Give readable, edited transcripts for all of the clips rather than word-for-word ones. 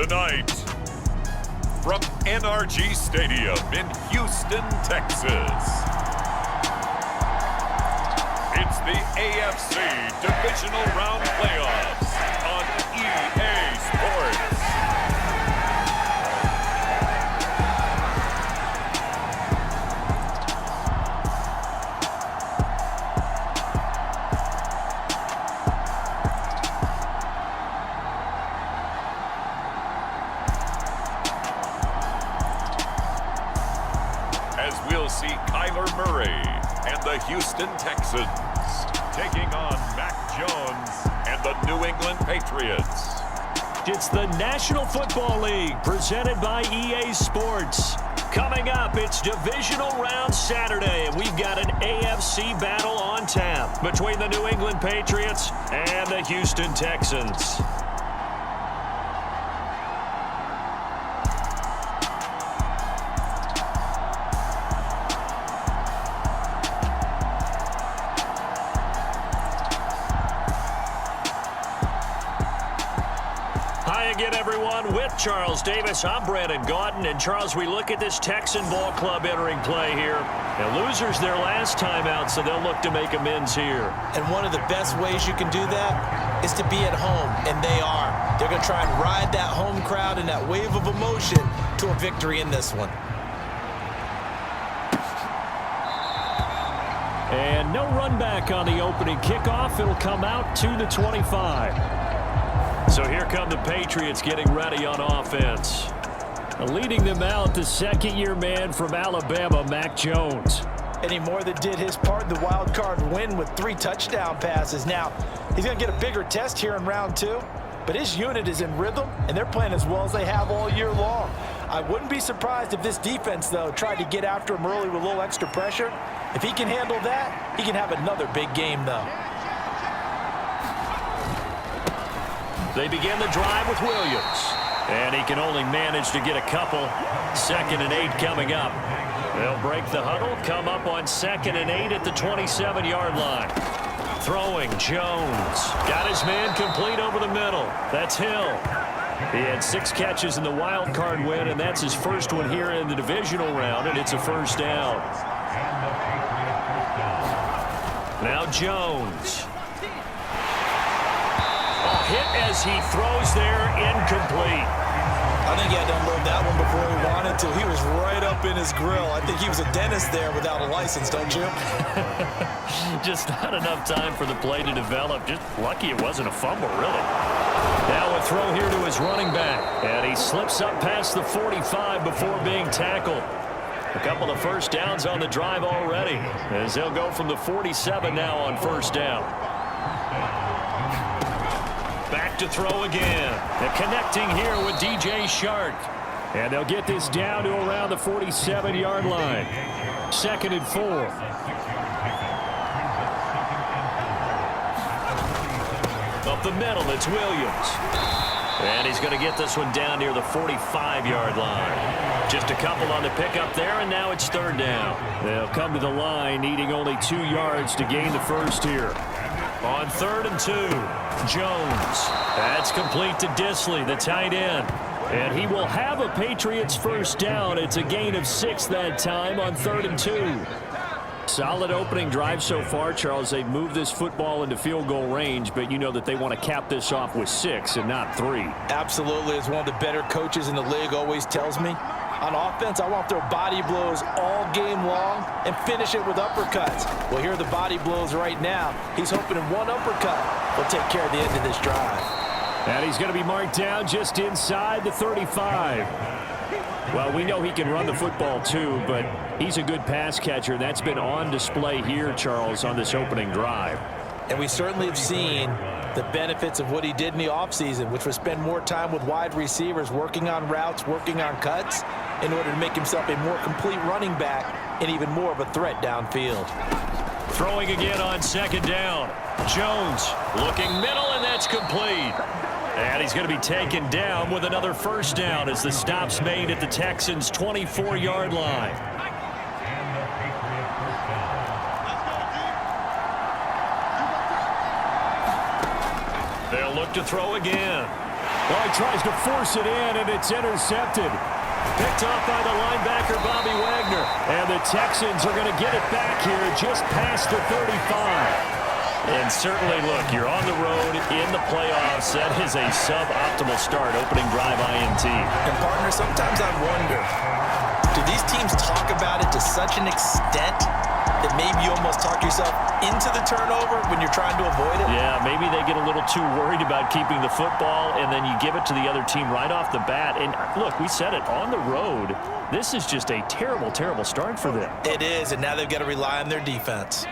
Tonight, from NRG Stadium in Houston, Texas, it's the AFC Divisional Round Playoffs on EA Sports. As we'll see Kyler Murray and the Houston Texans taking on Mac Jones and the New England Patriots. It's the National Football League presented by EA Sports. Coming up, it's Divisional Round Saturday, and we've got an AFC battle on tap between the New England Patriots and the Houston Texans. Again, everyone, with Charles Davis, I'm Brandon Gaudin. And Charles, we look at this Texan ball club entering play here. Now, losers their last time out, so they'll look to make amends here. And one of the best ways you can do that is to be at home, and they are. They're going to try and ride that home crowd and that wave of emotion to a victory in this one. And no run back on the opening kickoff. It'll come out to the 25. So here come the Patriots getting ready on offense. Leading them out, the second-year man from Alabama, Mac Jones. And he more than did his part in the wild card win with 3 touchdown passes. Now, he's going to get a bigger test here in round 2, but his unit is in rhythm, and they're playing as well as they have all year long. I wouldn't be surprised if this defense, though, tried to get after him early with a little extra pressure. If he can handle that, he can have another big game, though. They begin the drive with Williams. And he can only manage to get a couple. 2nd and 8 coming up. They'll break the huddle, come up on 2nd and 8 at the 27-yard line. Throwing, Jones. Got his man complete over the middle. That's Hill. He had 6 catches in the wild card win, and that's his first one here in the divisional round, and it's a first down. Now Jones. Hit as he throws there, incomplete. I think he had to unload that one before he wanted to. He was right up in his grill. I think he was a dentist there without a license, don't you? Just not enough time for the play to develop. Just lucky it wasn't a fumble, really. Now a throw here to his running back. And he slips up past the 45 before being tackled. A couple of first downs on the drive already, as they'll go from the 47 now on first down. Back to throw again. They're connecting here with DJ Shark. And they'll get this down to around the 47-yard line. 2nd and 4. Up the middle, it's Williams. And he's going to get this one down near the 45-yard line. Just a couple on the pickup there, and now it's 3rd down. They'll come to the line, needing only 2 yards to gain the first here. On 3rd and 2, Jones. That's complete to Disley, the tight end. And he will have a Patriots first down. It's a gain of 6 that time on 3rd and 2. Solid opening drive so far, Charles. They've moved this football into field goal range, but you know that they want to cap this off with 6 and not 3. Absolutely. As one of the better coaches in the league always tells me, on offense, I want their body blows all game long and finish it with uppercuts. Well, here are the body blows right now. He's hoping in one uppercut will take care of the end of this drive. And he's going to be marked down just inside the 35. Well, we know he can run the football too, but he's a good pass catcher. That's been on display here, Charles, on this opening drive. And we certainly have seen the benefits of what he did in the offseason, which was spend more time with wide receivers, working on routes, working on cuts, in order to make himself a more complete running back and even more of a threat downfield. Throwing again on 2nd down. Jones looking middle, and that's complete. And he's going to be taken down with another first down as the stop's made at the Texans' 24-yard line. They'll look to throw again. Well, he tries to force it in, and it's intercepted. Picked off by the linebacker, Bobby Wagner. And the Texans are going to get it back here just past the 35. And certainly, look, you're on the road in the playoffs. That is a suboptimal start, opening drive INT. And, partner, sometimes I wonder, do these teams talk about it to such an extent that maybe you almost talk yourself into the turnover when you're trying to avoid it? Yeah, maybe they get a little too worried about keeping the football, and then you give it to the other team right off the bat. And, look, we said it, on the road, this is just a terrible, terrible start for them. It is, and now they've got to rely on their defense.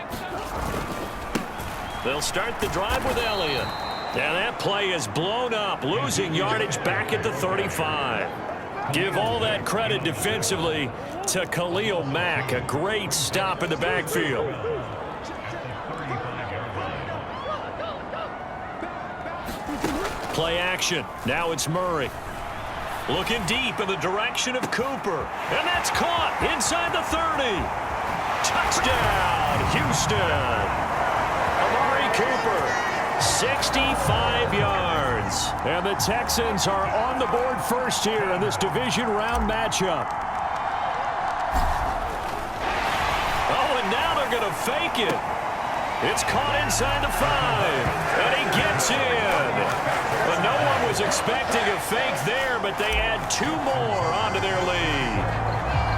They'll start the drive with Elliott. And that play is blown up, losing yardage back at the 35. Give all that credit defensively to Khalil Mack. A great stop in the backfield. Play action. Now it's Murray. Looking deep in the direction of Cooper. And that's caught inside the 30. Touchdown, Houston. Amari Cooper, 65 yards. And the Texans are on the board first here in this division round matchup. Oh, and now they're going to fake it. It's caught inside the 5, and he gets in. But no one was expecting a fake there, but they add 2 more onto their lead.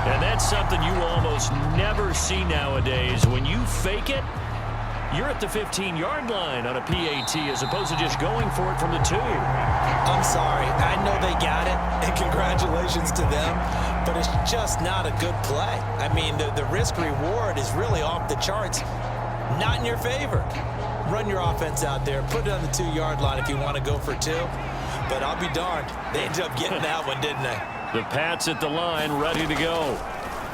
And that's something you almost never see nowadays. When you fake it, you're at the 15-yard line on a PAT as opposed to just going for it from the 2. I'm sorry. I know they got it, and congratulations to them, but it's just not a good play. I mean, the risk-reward is really off the charts. Not in your favor. Run your offense out there. Put it on the 2-yard line if you want to go for 2. But I'll be darned. They ended up getting that one, didn't they? The Pats at the line, ready to go.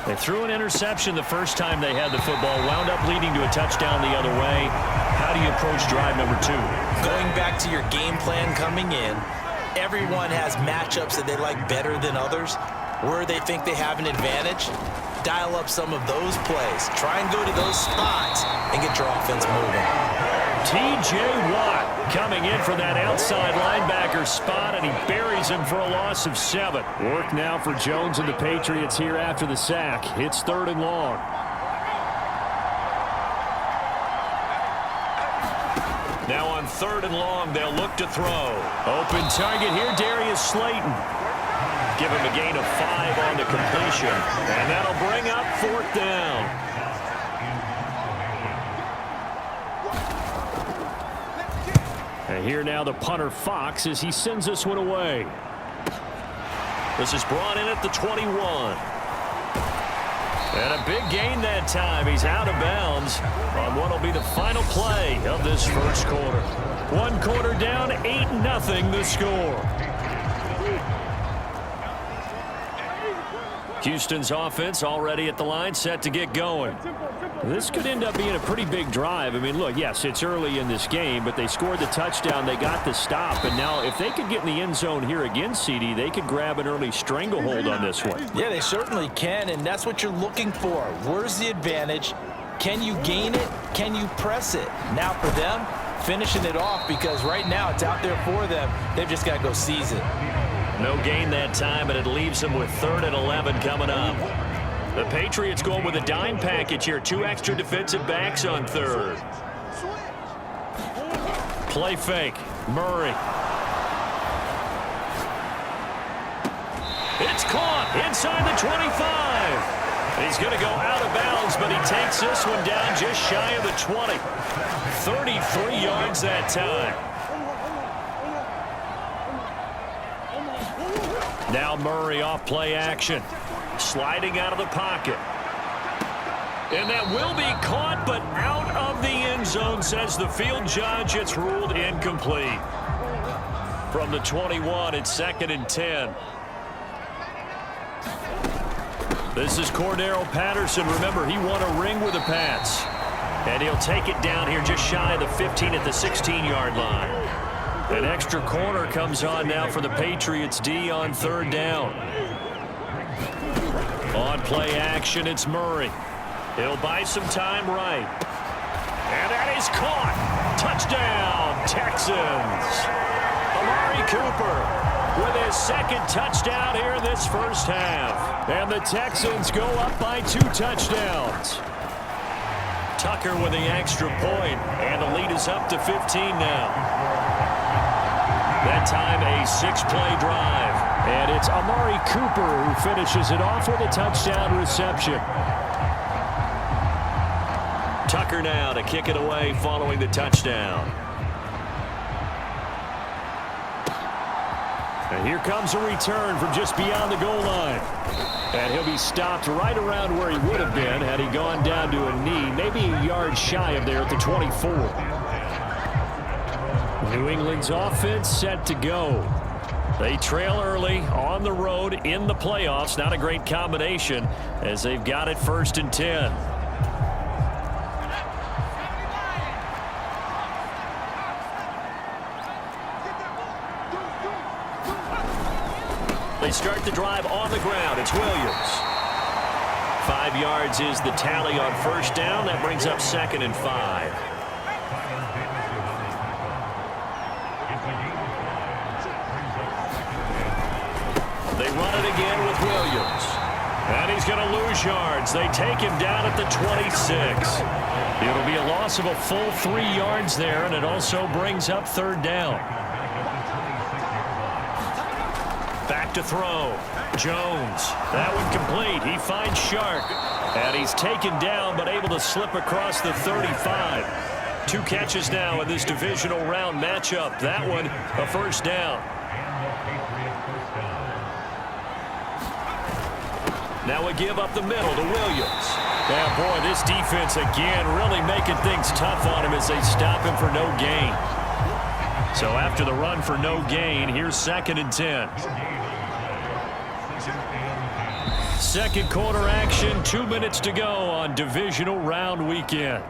They threw an interception the first time they had the football, wound up leading to a touchdown the other way. How do you approach drive number 2? Going back to your game plan coming in, everyone has matchups that they like better than others. Where they think they have an advantage, dial up some of those plays. Try and go to those spots and get your offense moving. T.J. Watt coming in for that outside linebacker spot, and he buries him for a loss of 7. Work now for Jones and the Patriots here after the sack. It's 3rd and long. Now on 3rd and long, they'll look to throw. Open target here, Darius Slayton. Give him a gain of 5 on the completion, and that'll bring up 4th down. And here now the punter Fox as he sends this one away. This is brought in at the 21. And a big gain that time. He's out of bounds on what will be the final play of this first quarter. 1 quarter down, 8-0 the score. Houston's offense already at the line, set to get going. This could end up being a pretty big drive. I mean, look, yes, it's early in this game, but they scored the touchdown, they got the stop, and now if they could get in the end zone here again, CD, they could grab an early stranglehold on this one. Yeah, they certainly can, and that's what you're looking for. Where's the advantage? Can you gain it? Can you press it? Now for them, finishing it off, because right now it's out there for them. They've just got to go seize it. No gain that time, and it leaves them with 3rd and 11 coming up. The Patriots going with a dime package here. 2 extra defensive backs on 3rd. Play fake. Murray. It's caught inside the 25. He's going to go out of bounds, but he takes this one down just shy of the 20. 33 yards that time. Now Murray off play action. Sliding out of the pocket. And that will be caught, but out of the end zone, says the field judge. It's ruled incomplete. From the 21, it's 2nd and 10. This is Cordero Patterson. Remember, he won a ring with the Pats. And he'll take it down here just shy of the 15 at the 16-yard line. An extra corner comes on now for the Patriots D on 3rd down. On play action, it's Murray. He'll buy some time right. And that is caught. Touchdown, Texans. Amari Amari Cooper with his second touchdown here in this first half. And the Texans go up by 2 touchdowns. Tucker with the extra point, and the lead is up to 15 now. That time a 6-play drive. And it's Amari Cooper who finishes it off with a touchdown reception. Tucker now to kick it away following the touchdown. And here comes a return from just beyond the goal line. And he'll be stopped right around where he would have been had he gone down to a knee, maybe a yard shy of there at the 24. New England's offense set to go. They trail early on the road in the playoffs. Not a great combination as they've got it 1st and 10. They start the drive on the ground. It's Williams. 5 yards is the tally on 1st down. That brings up 2nd and 5. They run it again with Williams. And he's going to lose yards. They take him down at the 26. It'll be a loss of a full 3 yards there, and it also brings up 3rd down. Back to throw. Jones. That one complete. He finds Shark. And he's taken down but able to slip across the 35. 2 catches now in this divisional round matchup. That one a 1st down. Now a give up the middle to Williams. Yeah, boy, this defense again really making things tough on him as they stop him for no gain. So after the run for no gain, here's 2nd and 10. Second quarter action, 2 minutes to go on divisional round weekend.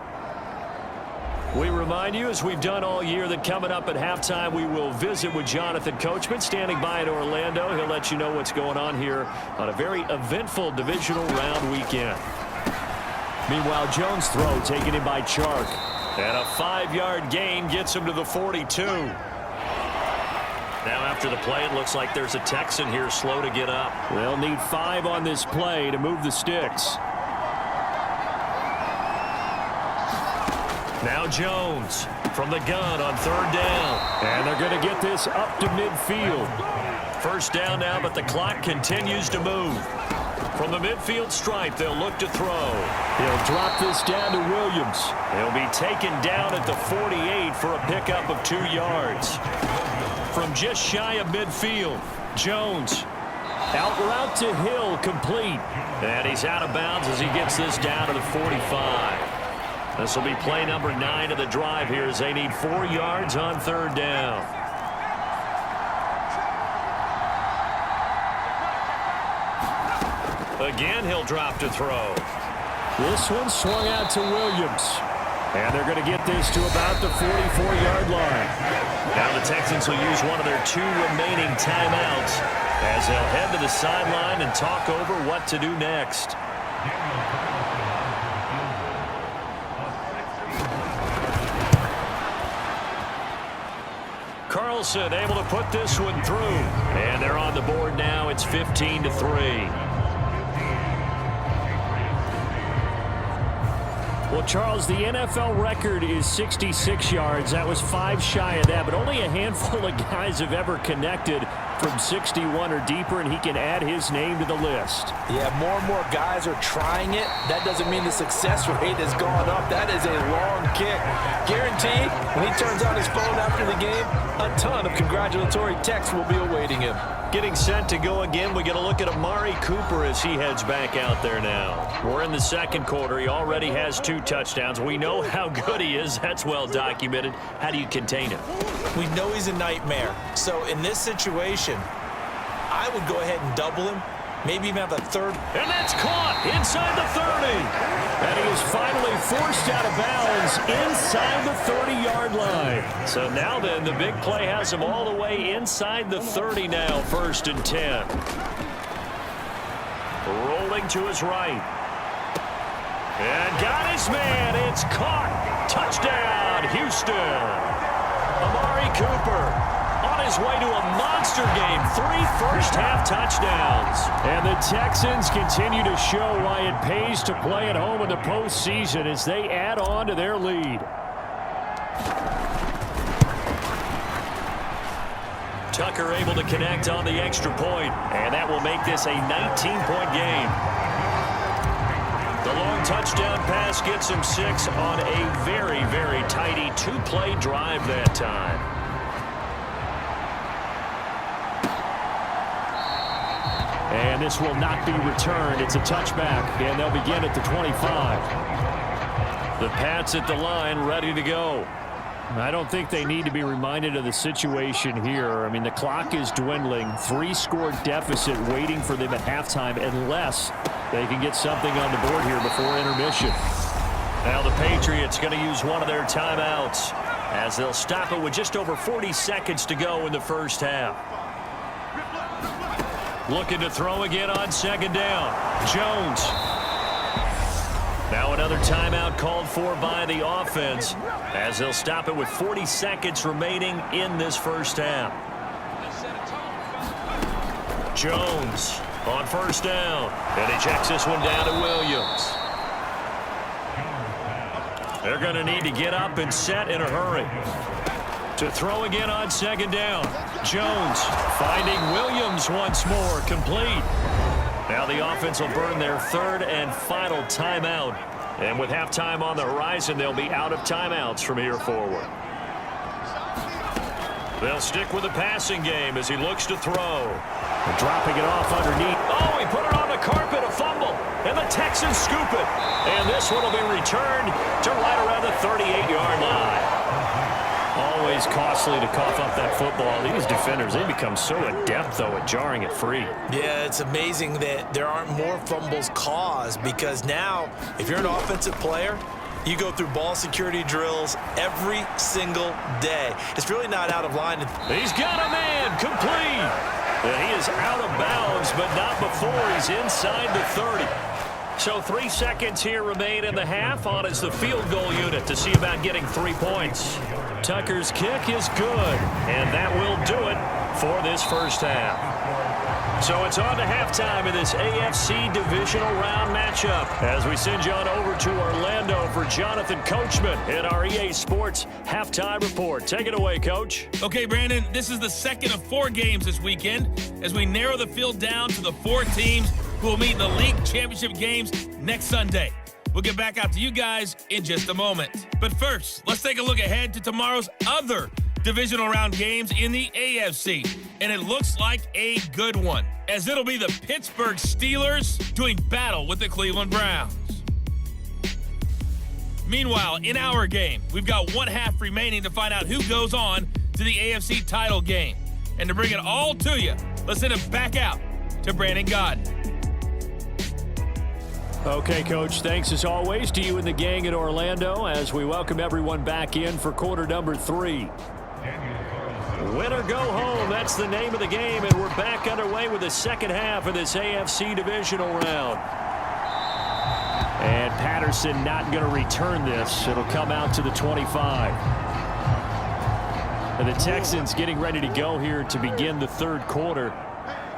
We remind you, as we've done all year, that coming up at halftime, we will visit with Jonathan Coachman, standing by in Orlando. He'll let you know what's going on here on a very eventful divisional round weekend. Meanwhile, Jones' throw taken in by Chark. And a 5-yard gain gets him to the 42. Now after the play, it looks like there's a Texan here slow to get up. They'll need 5 on this play to move the sticks. Now Jones from the gun on 3rd down. And they're going to get this up to midfield. 1st down now, but the clock continues to move. From the midfield stripe, they'll look to throw. He'll drop this down to Williams. He'll be taken down at the 48 for a pickup of 2 yards. From just shy of midfield, Jones out route to Hill, complete. And he's out of bounds as he gets this down to the 45. This will be play number 9 of the drive here as they need 4 yards on 3rd down. Again, he'll drop to throw. This one swung out to Williams. And they're going to get this to about the 44-yard line. Now the Texans will use one of their 2 remaining timeouts as they'll head to the sideline and talk over what to do next. Carlson able to put this one through. And they're on the board now. It's 15-3. Well, Charles, the NFL record is 66 yards. That was 5 shy of that, but only a handful of guys have ever connected from 61 or deeper, and he can add his name to the list. Yeah, more and more guys are trying it. That doesn't mean the success rate has gone up. That is a long kick. Guaranteed, when he turns on his phone after the game, a ton of congratulatory texts will be awaiting him. Getting set to go again, we get a look at Amari Cooper as he heads back out there now. We're in the second quarter. He already has 2 touchdowns. We know how good he is. That's well documented. How do you contain him? We know he's a nightmare. So in this situation, I would go ahead and double him. Maybe even have a 3rd. And that's caught inside the 30. And he is finally forced out of bounds inside the 30-yard line. So now then, the big play has him all the way inside the 30 now, 1st and 10. Rolling to his right. And got his man. It's caught. Touchdown, Houston. Amari Cooper on his way to a monster game. 3 first-half touchdowns. And the Texans continue to show why it pays to play at home in the postseason as they add on to their lead. Tucker able to connect on the extra point, and that will make this a 19-point game. The long touchdown pass gets him 6 on a very, very tidy 2-play drive that time. And this will not be returned. It's a touchback, and they'll begin at the 25. The Pats at the line, ready to go. I don't think they need to be reminded of the situation here. I mean, the clock is dwindling. 3-score deficit waiting for them at halftime unless they can get something on the board here before intermission. Now the Patriots going to use one of their timeouts as they'll stop it with just over 40 seconds to go in the first half. Looking to throw again on second down. Jones. Now another timeout called for by the offense as they'll stop it with 40 seconds remaining in this first half. Jones on first down, and he checks this one down to Williams. They're going to need to get up and set in a hurry. To throw again on second down. Jones finding Williams once more, complete. Now the offense will burn their 3rd and final timeout. And with halftime on the horizon, they'll be out of timeouts from here forward. They'll stick with the passing game as he looks to throw. And dropping it off underneath. Oh, he put it on the carpet, a fumble. And the Texans scoop it. And this one will be returned to right around the 38-yard line. Always costly to cough up that football. These defenders, they become so adept, though, at jarring it free. Yeah, it's amazing that there aren't more fumbles caused because now, if you're an offensive player, you go through ball security drills every single day. It's really not out of line. He's got a man, complete. And he is out of bounds, but not before he's inside the 30. So 3 seconds here remain in the half on as the field goal unit to see about getting 3 points. Tucker's kick is good, and that will do it for this first half. So it's on to halftime in this AFC divisional round matchup as we send you on over to Orlando for Jonathan Coachman in our EA Sports halftime report. Take it away, Coach. Okay, Brandon, this is the second of 4 games this weekend as we narrow the field down to the 4 teams who will meet in the league championship games next Sunday. We'll get back out to you guys in just a moment. But first, let's take a look ahead to tomorrow's other divisional round games in the AFC. And it looks like a good one, as it'll be the Pittsburgh Steelers doing battle with the Cleveland Browns. Meanwhile, in our game, we've got 1 half remaining to find out who goes on to the AFC title game. And to bring it all to you, let's send it back out to Brandon Godden. Okay, Coach, thanks as always to you and the gang at Orlando as we welcome everyone back in for quarter number 3. Win or go home, that's the name of the game, and we're back underway with the second half of this AFC divisional round. And Patterson not going to return this. It'll come out to the 25. And the Texans getting ready to go here to begin the 3rd quarter.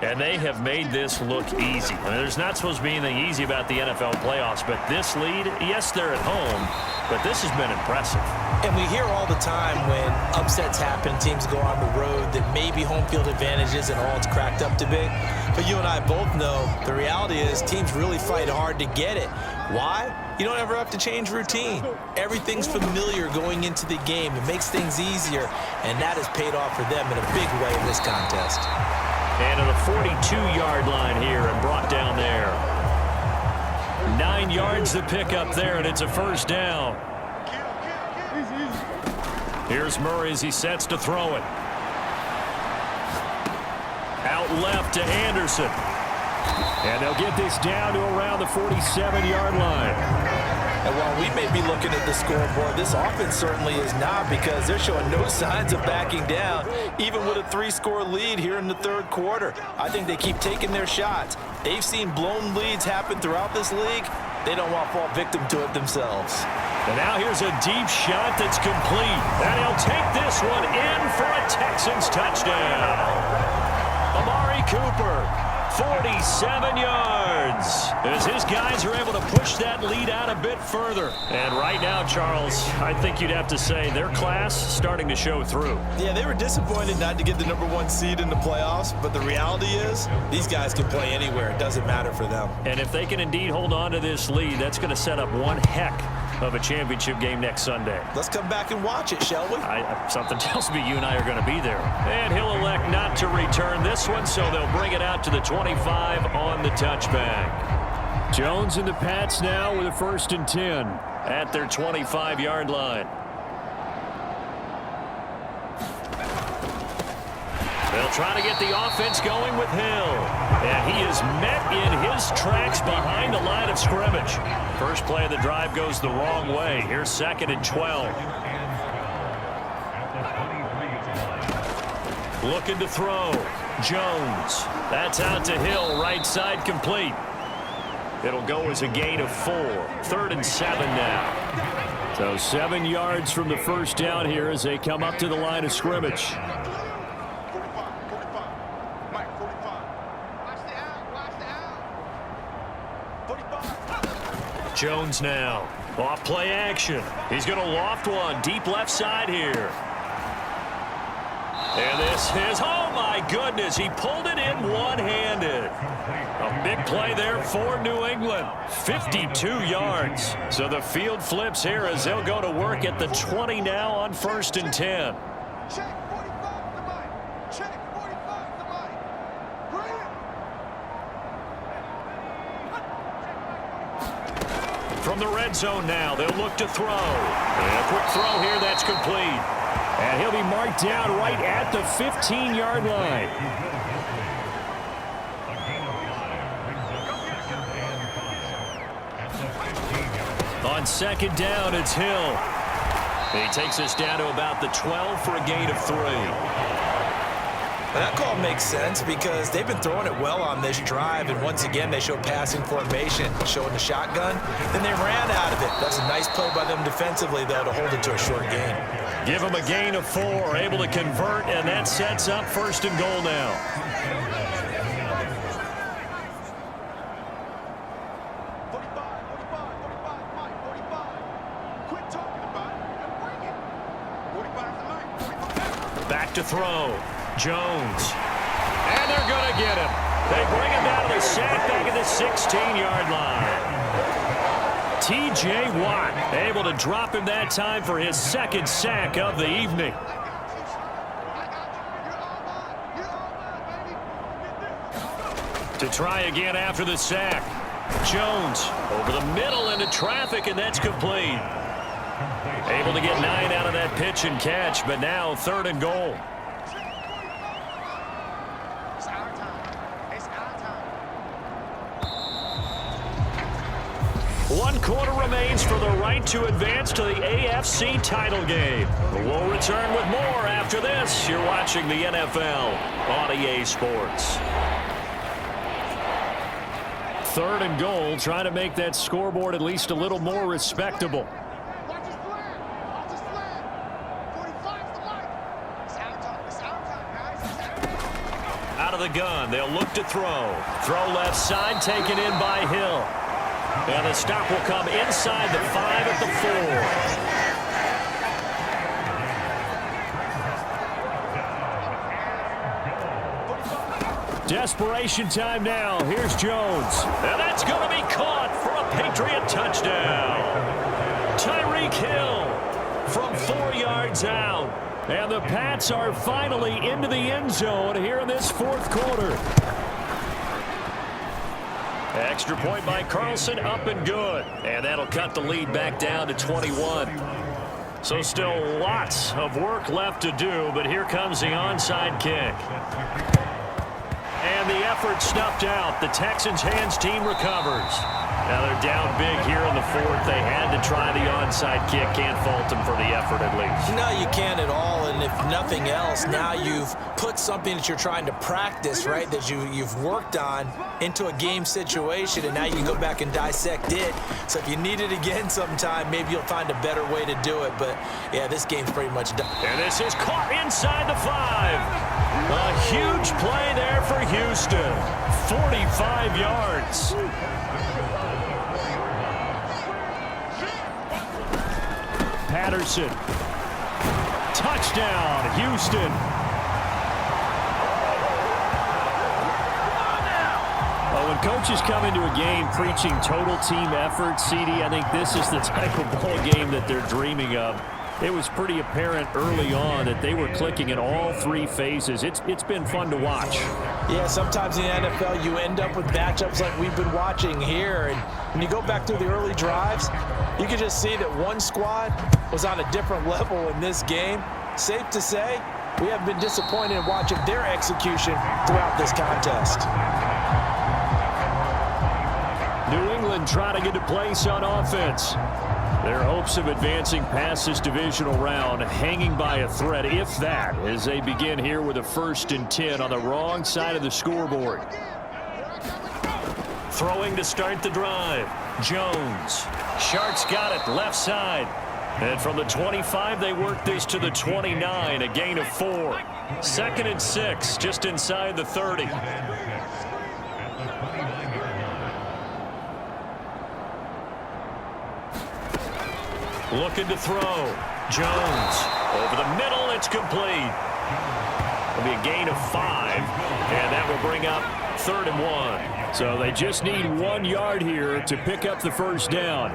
And they have made this look easy. I mean, there's not supposed to be anything easy about the NFL playoffs, but this lead, yes, they're at home, but this has been impressive. And we hear all the time when upsets happen, teams go on the road, that maybe home field advantage isn't all it's cracked up to be. But you and I both know the reality is teams really fight hard to get it. Why? You don't ever have to change routine. Everything's familiar going into the game. It makes things easier, and that has paid off for them in a big way in this contest. And at a 42-yard line here and brought down there. 9 yards to pick up there, and it's a first down. Here's Murray as he sets to throw it. Out left to Anderson. And they'll get this down to around the 47-yard line. And while we may be looking at the scoreboard, this offense certainly is not, because they're showing no signs of backing down, even with a 3-score lead here in the 3rd quarter. I think they keep taking their shots. They've seen blown leads happen throughout this league. They don't want to fall victim to it themselves. And now here's a deep shot that's complete. And he'll take this this one in for a Texans touchdown. Amari Cooper, 47 yards, as his guys are able to push that lead out a bit further. And right now, Charles, I think you'd have to say their class starting to show through. Yeah, they were disappointed not to get the #1 seed in the playoffs, but the reality is these guys can play anywhere. It doesn't matter for them. And if they can indeed hold on to this lead, that's going to set up one heck of a championship game next Sunday. Let's come back and watch it, shall we? Something tells me you and I are going to be there. And he'll elect not to return this one, so they'll bring it out to the 25 on the touchback. Jones and the Pats now with a 1st and 10 at their 25-yard line. They'll try to get the offense going with Hill. And he is met in his tracks behind the line of scrimmage. First play of the drive goes the wrong way. Here's 2nd and 12. Looking to throw. Jones. That's out to Hill. Right side complete. It'll go as a gain of 4. 3rd and 7 now. So 7 yards from the first down here as they come up to the line of scrimmage. Jones now. Off play action. He's going to loft one deep left side here. And this is, oh my goodness, he pulled it in one-handed. A big play there for New England. 52 yards. So the field flips here as they'll go to work at the 20 now on 1st and 10. Check 45 the mic. Check 45 the mic. Bring it. From the red zone now, they'll look to throw. And a quick throw here, that's complete. And he'll be marked down right at the 15-yard line. On 2nd down, it's Hill. He takes us down to about the 12 for a gain of 3. That call makes sense because they've been throwing it well on this drive, and once again they showed passing formation, showing the shotgun. Then they ran out of it. That's a nice play by them defensively, though, to hold it to a short gain. Give them a gain of 4, able to convert, and that sets up 1st and goal now. Back to throw. Jones. And they're going to get him. They bring him down to the sack back at the 16-yard line. T.J. Watt able to drop him that time for his 2nd sack of the evening. To try again after the sack. Jones over the middle into traffic, and that's complete. Able to get 9 out of that pitch and catch, but now 3rd and goal. One quarter remains for the right to advance to the AFC title game. We'll return with more after this. You're watching the NFL on EA Sports. 3rd and goal, trying to make that scoreboard at least a little more respectable. Out of the gun, they'll look to throw. Throw left side, taken in by Hill. And the stop will come inside the 5 at the 4. Desperation time now. Here's Jones. And that's going to be caught for a Patriot touchdown. Tyreek Hill from 4 yards out. And the Pats are finally into the end zone here in this 4th quarter. Extra point by Carlson, up and good. And that'll cut the lead back down to 21. So still lots of work left to do, but here comes the onside kick. And the effort snuffed out. The Texans' hands team recovers. Now they're down big here in the fourth. They had to try the onside kick. Can't fault them for the effort at least. No, you can't at all. And if nothing else, now you've put something that you're trying to practice, right, that you've worked on into a game situation, and now you can go back and dissect it. So if you need it again sometime, maybe you'll find a better way to do it. But, yeah, this game's pretty much done. And this is caught inside the 5. A huge play there for Houston. 45 yards. Patterson. Touchdown, Houston. When coaches come into a game preaching total team effort, CD, I think this is the type of ball game that they're dreaming of. It was pretty apparent early on that they were clicking in all 3 phases. It's been fun to watch. Yeah, sometimes in the NFL you end up with matchups like we've been watching here. And when you go back through the early drives, you can just see that one squad was on a different level in this game. Safe to say, we have been disappointed in watching their execution throughout this contest. New England trying to get to place on offense. Their hopes of advancing past this divisional round hanging by a thread, if that, as they begin here with a 1st and 10 on the wrong side of the scoreboard. Throwing to start the drive. Jones. Sharks got it left side. And from the 25, they work this to the 29, a gain of 4. 2nd and 6, just inside the 30. Looking to throw. Jones. Over the middle, it's complete. It'll be a gain of 5, and that will bring up 3rd and 1. So they just need 1 yard here to pick up the 1st down.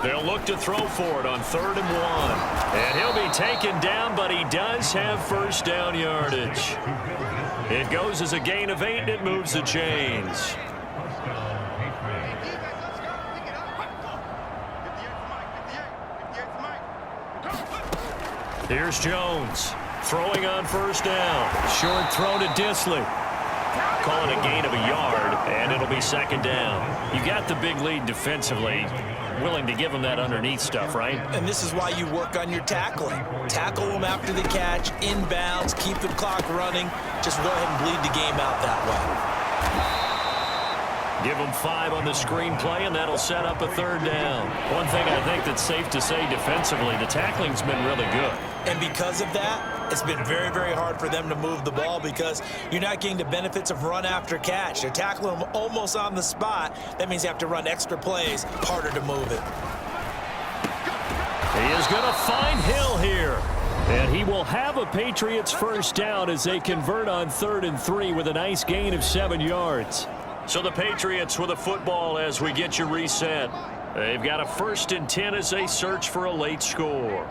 They'll look to throw for it on 3rd and 1. And he'll be taken down, but he does have 1st down yardage. It goes as a gain of 8, and it moves the chains. Here's Jones. Throwing on 1st down. Short throw to Disley. Calling a gain of a yard, and it'll be 2nd down. You got the big lead defensively. Willing to give them that underneath stuff, right? And this is why you work on your tackling. Tackle them after the catch, inbounds, keep the clock running. Just go ahead and bleed the game out that way. Give them 5 on the screenplay, and that'll set up a 3rd down. One thing I think that's safe to say defensively, the tackling's been really good. And because of that, it's been very, very hard for them to move the ball because you're not getting the benefits of run after catch. They're tackling them almost on the spot. That means you have to run extra plays, harder to move it. He is going to find Hill here. And he will have a Patriots 1st down as they convert on 3rd and 3 with a nice gain of 7 yards. So the Patriots with a football as we get you reset. They've got a 1st and 10 as they search for a late score.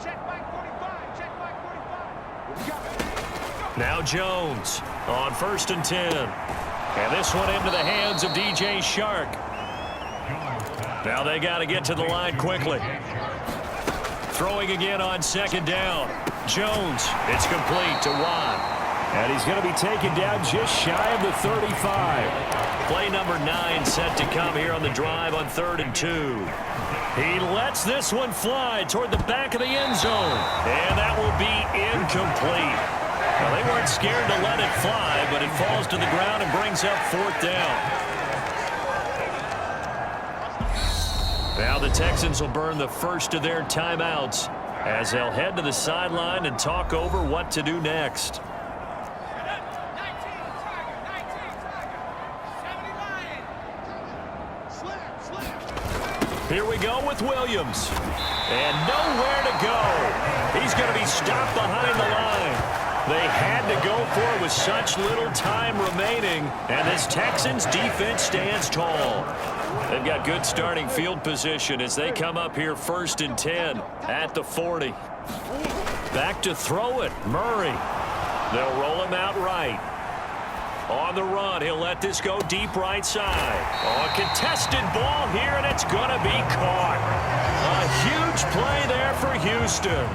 Now Jones on 1st and 10. And this one into the hands of DJ Shark. Now they got to get to the line quickly. Throwing again on 2nd down. Jones, it's complete to Watt. And he's going to be taken down just shy of the 35. Play number 9 set to come here on the drive on 3rd and 2. He lets this one fly toward the back of the end zone. And that will be incomplete. Well, they weren't scared to let it fly, but it falls to the ground and brings up 4th down. Now the Texans will burn the first of their timeouts as they'll head to the sideline and talk over what to do next. Here we go with Williams. And nowhere to go. He's going to be stopped behind the line. They had to go for it with such little time remaining, and this Texans defense stands tall. They've got good starting field position as they come up here 1st and 10 at the 40. Back to throw it, Murray. They'll roll him out right. On the run, he'll let this go deep right side. Oh, a contested ball here, and it's going to be caught. A huge Huge play there for Houston.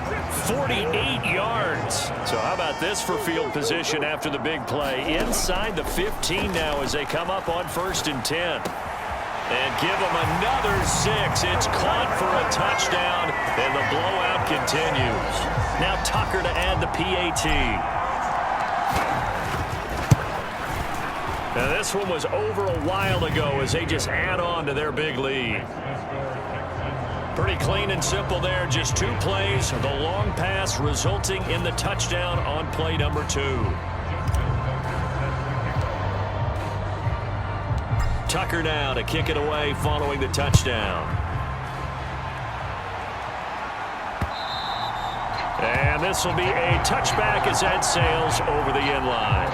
48 yards. So how about this for field position after the big play? Inside the 15 now as they come up on 1st and 10. And give them another 6. It's caught for a touchdown, and the blowout continues. Now Tucker to add the PAT. Now this one was over a while ago as they just add on to their big lead. Pretty clean and simple there. Just 2 plays. The long pass resulting in the touchdown on play number 2. Tucker now to kick it away following the touchdown. And this will be a touchback as that sails over the end line.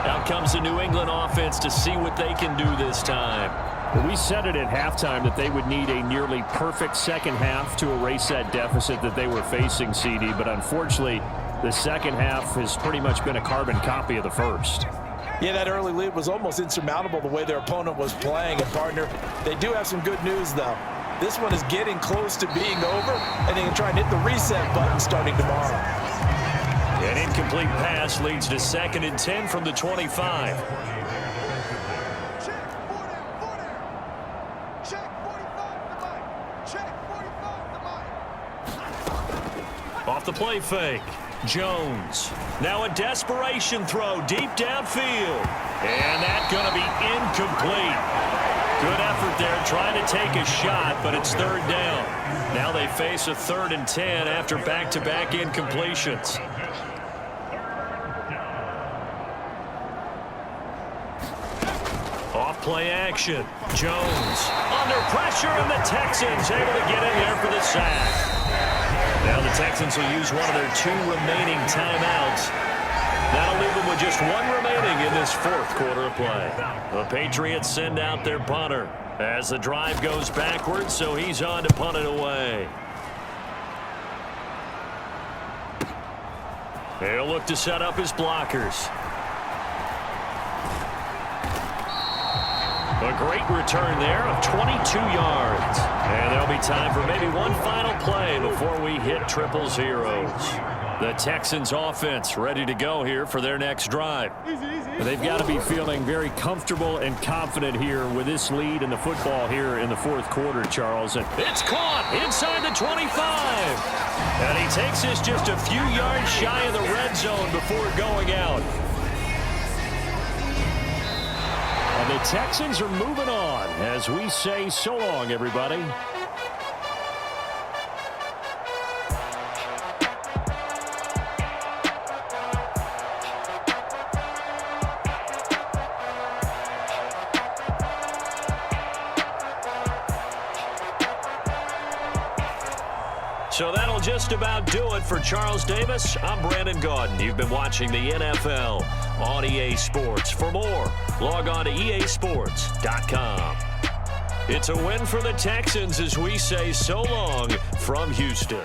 Out comes the New England offense to see what they can do this time. Well, we said it at halftime that they would need a nearly perfect second half to erase that deficit that they were facing, CD. But unfortunately, the second half has pretty much been a carbon copy of the first. Yeah, that early lead was almost insurmountable the way their opponent was playing. And, partner, they do have some good news, though. This one is getting close to being over, and they can try and hit the reset button starting tomorrow. An incomplete pass leads to 2nd and 10 from the 25. Check, 4 down. Check, 45 the mic. Check, 45 the mic. Off the play fake. Jones. Now a desperation throw deep downfield. And that's going to be incomplete. Good effort there trying to take a shot, but it's 3rd down. Now they face a 3rd and 10 after back-to-back incompletions. Off play action. Jones under pressure, and the Texans able to get in there for the sack. Now the Texans will use one of their 2 remaining timeouts. That'll leave them with just 1 remaining in this 4th quarter of play. The Patriots send out their punter as the drive goes backwards, so he's on to punt it away. He'll look to set up his blockers. A great return there of 22 yards. And there'll be time for maybe one final play before we hit triple zeros. The Texans offense ready to go here for their next drive. They've got to be feeling very comfortable and confident here with this lead in the football here in the 4th quarter, Charles. And it's caught inside the 25. And he takes this just a few yards shy of the red zone before going out. And the Texans are moving on as we say so long, everybody. So that'll just about do it for Charles Davis. I'm Brandon Gaudin. You've been watching the NFL on EA Sports. For more, log on to easports.com. It's a win for the Texans as we say so long from Houston.